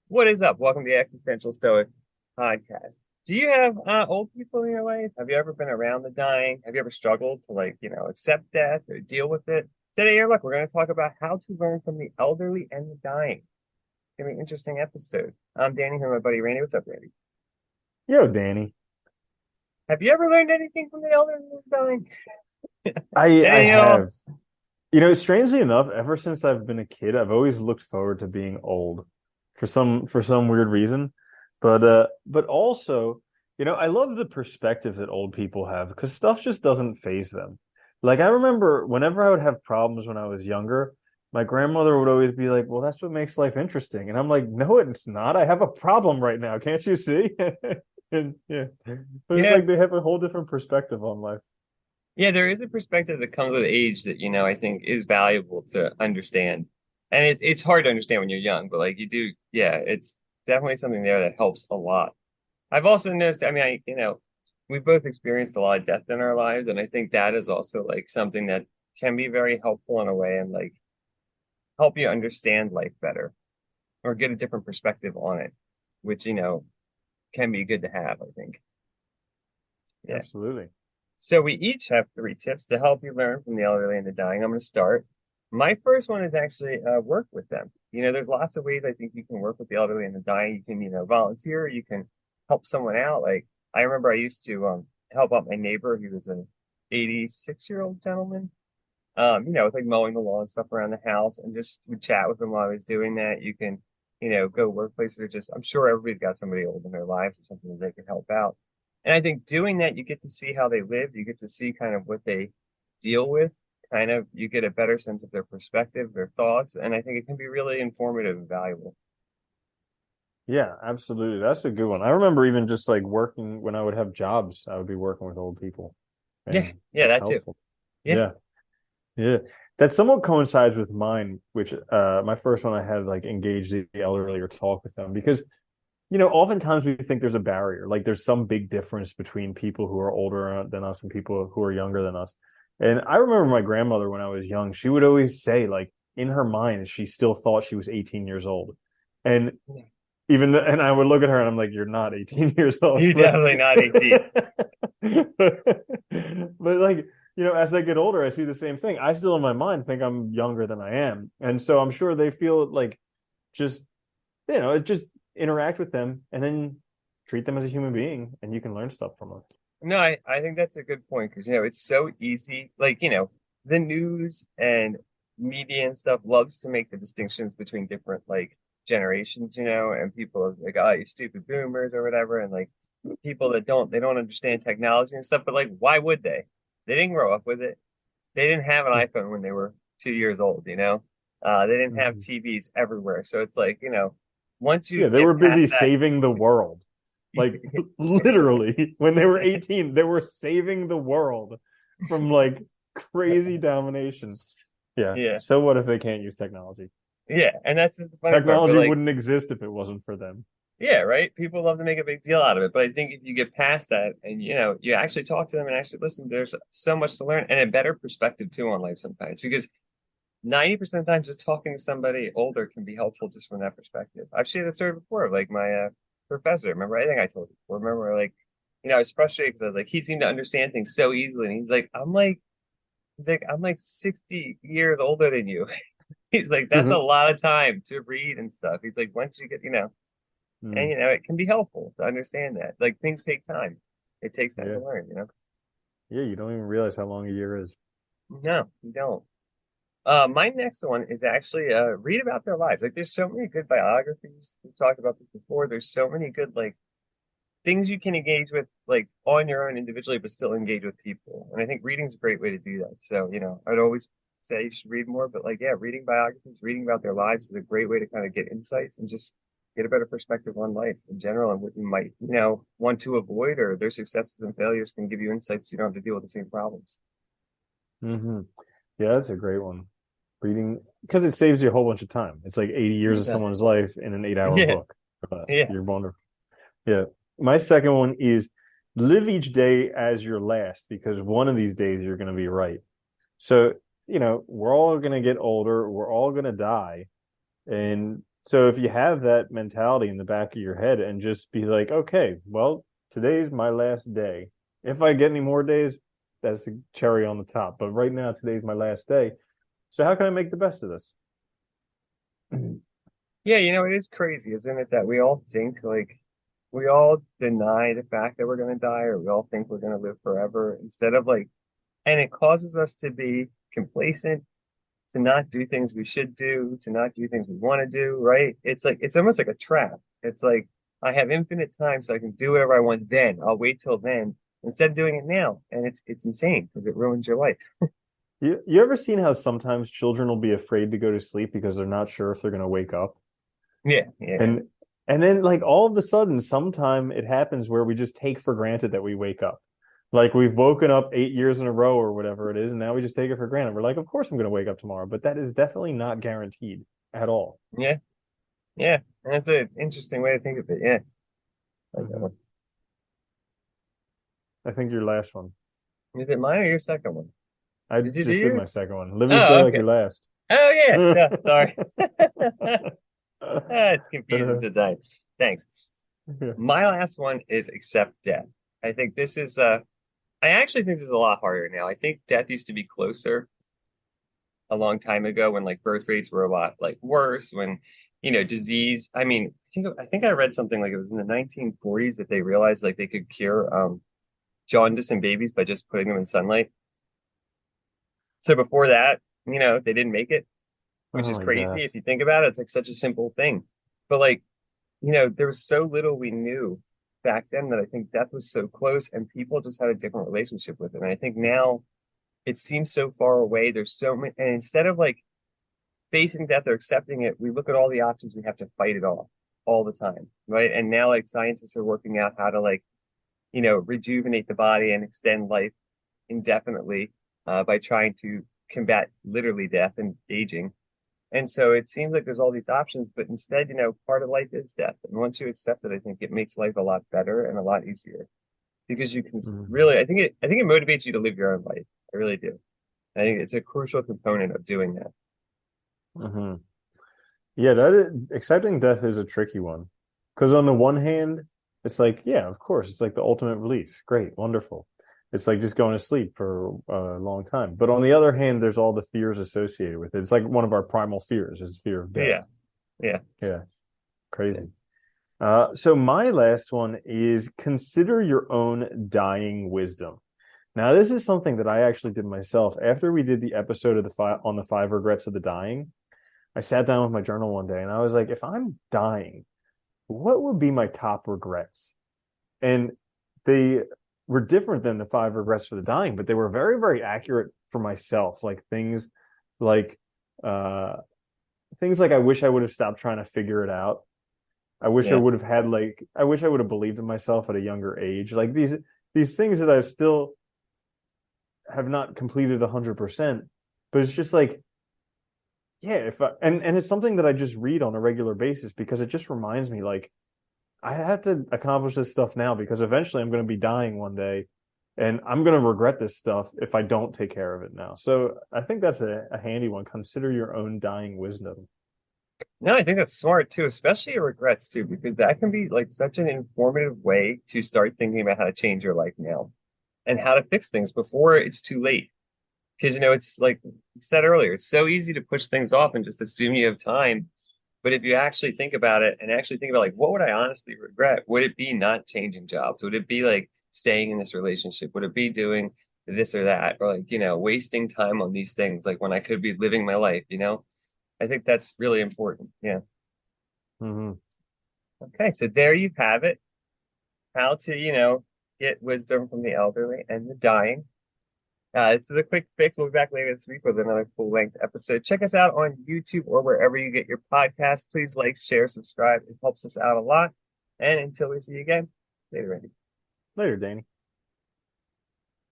What is up? Welcome to the Existential Stoic podcast. Do you have old people in your life? Have you ever been around the dying? Have you ever struggled to accept death or deal with it? Today, here, look, we're going to talk about how to learn from the elderly and the dying. It's going to be an interesting episode. I'm Danny here, my buddy Randy. What's up, Randy? Yo, Danny. Have you ever learned anything from the elderly and the dying? I Anything at all? have. Strangely enough, ever since I've been a kid, I've always looked forward to being old for some weird reason. But also, I love the perspective that old people have because stuff just doesn't phase them. Like I remember whenever I would have problems when I was younger, my grandmother would always be like, "Well, that's what makes life interesting." And I'm like, "No, it's not. I have a problem right now. Can't you see?" And yeah, but it's Yeah. like they have a whole different perspective on life. Yeah, there is a perspective that comes with age that, I think is valuable to understand. And it's hard to understand when you're young, but like you do, yeah, it's definitely something there that helps a lot. I've also noticed, we both experienced a lot of death in our lives, and I think that is also like something that can be very helpful in a way and like help you understand life better or get a different perspective on it, which, can be good to have, I think. Yeah. Absolutely. So we each have three tips to help you learn from the elderly and the dying. I'm going to start. My first one is actually work with them. There's lots of ways I think you can work with the elderly and the dying. You can, volunteer. You can help someone out. Like I remember I used to help out my neighbor. He was an 86-year-old gentleman. With like mowing the lawn and stuff around the house, and just would chat with him while I was doing that. You can, go workplaces or just. I'm sure everybody's got somebody old in their lives or something that they can help out. And I think doing that, you get to see how they live. You get to see kind of what they deal with. Kind of, you get a better sense of their perspective, their thoughts, and I think it can be really informative and valuable. Yeah, absolutely. That's a good one. I remember even just like working when I would have jobs, I would be working with old people, Yeah, and yeah, it's that too. helpful. Yeah, Yeah. Yeah. That somewhat coincides with mine, which my first one I had like engage the elderly or talk with them because oftentimes we think there's a barrier, like there's some big difference between people who are older than us and people who are younger than us. And I remember my grandmother when I was young, she would always say, like, in her mind, she still thought she was 18 years old. And and I would look at her and I'm like, you're not 18 years old. you're definitely not 18. But like, as I get older, I see the same thing. I still in my mind think I'm younger than I am. And so I'm sure they feel like just, just interact with them and then treat them as a human being and you can learn stuff from them. No, I think that's a good point because it's so easy. Like, the news and media and stuff loves to make the distinctions between different like generations, and people are like, oh, you stupid boomers or whatever, and like people that don't understand technology and stuff, but like why would they? They didn't grow up with it. They didn't have an iPhone when they were 2 years old. They didn't have Mhm. TVs everywhere. So it's like, once you Yeah, they get were past busy that, saving the world. Like literally, when they were 18, they were saving the world from like crazy domination. Yeah. yeah. So what if they can't use technology? Yeah, and that's just the funny part. But Technology like, wouldn't exist if it wasn't for them. yeah, right. People love to make a big deal out of it, but I think if you get past that and you actually talk to them and actually listen, there's so much to learn and a better perspective too on life sometimes. Because 90% of the time, just talking to somebody older can be helpful just from that perspective. I've shared that story before of like my professor. Remember, I think I told you before. Remember, like, I was frustrated because I was like, he seemed to understand things so easily, and I'm like 60 years older than you. He's like, that's a lot of time to read and stuff. He's like, once you get, and Mm, it can be helpful to understand that. Like things take time. It takes time to yeah. learn. Yeah, you don't even realize how long a year is. No, you don't. My next one is actually read about their lives. Like there's so many good biographies. We've talked about this before. There's so many good like things you can engage with like on your own individually, but still engage with people. And I think reading's a great way to do that. So, I'd always say you should read more, but like, yeah, reading biographies, reading about their lives is a great way to kind of get insights and just get a better perspective on life in general and what you might, want to avoid or their successes and failures can give you insights so you don't have to deal with the same problems. Hmm. Yeah, that's a great one. Reading because it saves you a whole bunch of time. It's like 80 years of Yeah. someone's life in an 8 hour Yeah. book. For us. Yeah. You're wonderful. Yeah. My second one is live each day as your last because one of these days you're going to be right. So, we're all going to get older. We're all going to die. And So if you have that mentality in the back of your head and just be like, okay, well, today's my last day. If I get any more days, that's the cherry on the top. But right now, today's my last day. So how can I make the best of this? Yeah, it is crazy, isn't it, that we all think like we all deny the fact that we're going to die, or we all think we're going to live forever instead of like, and it causes us to be complacent, to not do things we should do, to not do things we want to do, right? It's like it's almost like a trap. It's like I have infinite time, so I can do whatever I want then. I'll wait till then instead of doing it now. And it's insane because it ruins your life. You ever seen how sometimes children will be afraid to go to sleep because they're not sure if they're going to wake up? Yeah, yeah, And and then like all of a sudden, sometime it happens where we just take for granted that we wake up. Like we've woken up 8 years in a row or whatever it is, and now we just take it for granted. We're like, of course I'm going to wake up tomorrow, but that is definitely not guaranteed at all. yeah, yeah. And that's an interesting way to think of it. Yeah. Like that Hmm. one. I think your last one. Is it mine or your second one? I Did you do just did my yours? second one. Live your stay Oh, like okay. your last. Oh, yeah. No, sorry. It's confusing sometimes. Thanks. Yeah. My last one is accept death. I think this is I actually think this is a lot harder now. I think death used to be closer a long time ago when like birth rates were a lot like worse, when disease. I mean, I think I read something like it was in the 1940s that they realized like they could cure jaundice in babies by just putting them in sunlight. So before that, they didn't make it, which Oh is my crazy gosh. if you think about it. It's like such a simple thing. But like, there was so little we knew back then that I think death was so close and people just had a different relationship with it. And I think now it seems so far away. There's so many, and instead of like facing death or accepting it, we look at all the options we have to fight it off all the time, right? And now like scientists are working out how to like, rejuvenate the body and extend life indefinitely by trying to combat literally death and aging. And so it seems like there's all these options, but instead, part of life is death. And once you accept it, I think it makes life a lot better and a lot easier because you can Mhm. really, I think it motivates you to live your own life. I really do. I think it's a crucial component of doing that. Mhm. Yeah, accepting death is a tricky one. Because on the one hand, it's like, yeah, of course, it's like the ultimate release. Great, wonderful. It's like just going to sleep for a long time. But on the other hand, there's all the fears associated with it. It's like one of our primal fears is fear of death. Yeah, yeah, Yeah, yeah. crazy. So my last one is consider your own dying wisdom. Now, this is something that I actually did myself. After we did the episode of the 5 regrets of the dying, I sat down with my journal one day and I was like, if I'm dying, what would be my top regrets? And they were different than the 5 regrets for the dying, but they were very, very accurate for myself. Like like uh things like I wish I would have stopped trying to figure it out. I wish I Yeah. would have had like I wish I would have believed in myself at a younger age. Like these things that I still have not completed 100%, but it's just like yeah, if I, and it's something that I just read on a regular basis because it just reminds me like I have to accomplish this stuff now because eventually I'm going to be dying one day and I'm going to regret this stuff if I don't take care of it now. So I think that's a handy one. Consider your own dying wisdom. No, I think that's smart too, especially your regrets too, because that can be like such an informative way to start thinking about how to change your life now and how to fix things before it's too late. Because, it's like you said earlier, it's so easy to push things off and just assume you have time. But if you actually think about it and actually think about like, what would I honestly regret? Would it be not changing jobs? Would it be like staying in this relationship? Would it be doing this or that? Or like, wasting time on these things, like when I could be living my life? I think that's really important. Yeah. Mm-hmm. Okay. So there you have it. How to, get wisdom from the elderly and the dying. This is a quick fix. We'll be back later this week with another full length episode. Check us out on YouTube or wherever you get your podcasts. Please like, share, subscribe. It helps us out a lot. And until we see you again, later, Randy. Later, Danny.